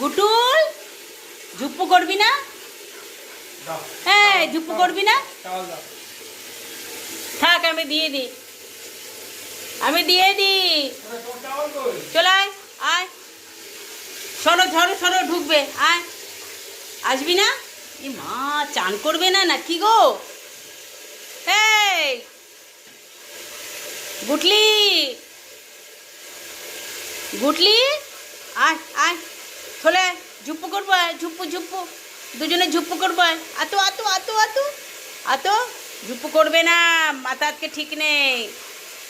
গুটুল ঝুপ্পু করবি না? হ্যাঁ, ঝুপ্পু করবি না? থাক, আমি দিয়ে দিই, চলে আয়, আয়, সরো ঝরো সরো, ঢুকবে, আয়, আসবি না? এ মা, চান করবে না নাকি গো? এই গুটলি, গুটলি, আয় আয়, চলে আয়, ঝুপ্পু করবো, আয়, ঝুপ্পু ঝুপ্পু, দুজনে ঝুপ্পু করবো, আয়, আতো আতো আতো আতো আতো, ঝুপ্পু করবে না, মাথা আজকে ঠিক নেই,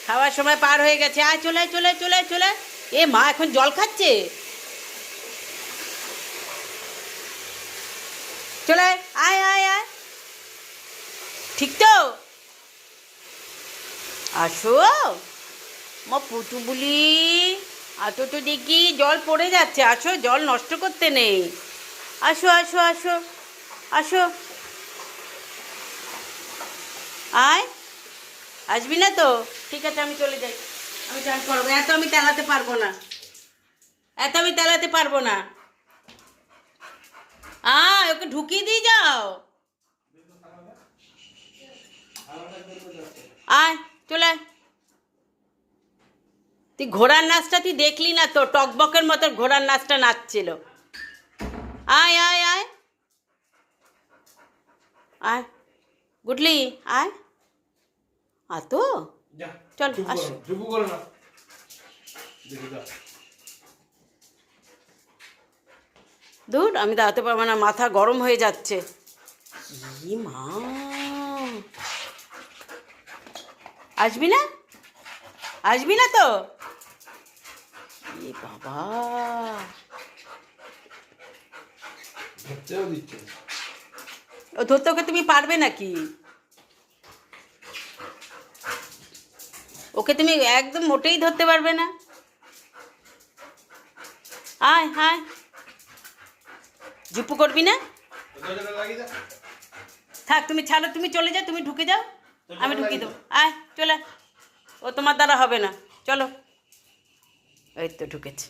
খাওয়ার সময় পার হয়ে গেছে, আয়, চলে আয়, চলে আয়, চলে আয়, চলে আয়। এ মা, এখন জল খাচ্ছে, চলে আয়, আয় আয় আয়, ঠিক তো? আসো মা পুটু বুলি, আসো তো দেখি, জল পড়ে যাচ্ছে, আসো, জল নষ্ট করতে নেই, আসো আসো আসো আসো, আয়, আসবি না তো? ঠিক আছে, আমি চলে যাই, আমি চান করবো, এত আমি তেলাতে পারবো না, এত আমি তেলাতে পারবো না, ওকে ঢুকিয়ে দিয়ে যাও, আয়, চলে আয়। তুই ঘোড়ার নাচটা তুই দেখলি না তো? টকবকের মতো ঘোড়ার নাচটা নাচছিল, আয় আয় আয় আয়, গুটলি, আয়, তো চল, আস, দূর, আমি দাঁড়াতে পারবো না, মাথা গরম হয়ে যাচ্ছে, ই মা, আসবি না? আসবি না তো? এ বাবা, ও ধরতে, ওকে তুমি পারবে নাকি? ওকে তুমি একদম মোটেই ধরতে পারবে না, আয় হায়, ঝুপ্পু করবি না? থাক, তুমি ছাড়ো, তুমি চলে যাও, তুমি ঢুকে যাও, আমি ঢুকিয়ে দেবো, আয়, চলে, ও তোমার দ্বারা হবে না, চলো, এই তো ঢুকেছে।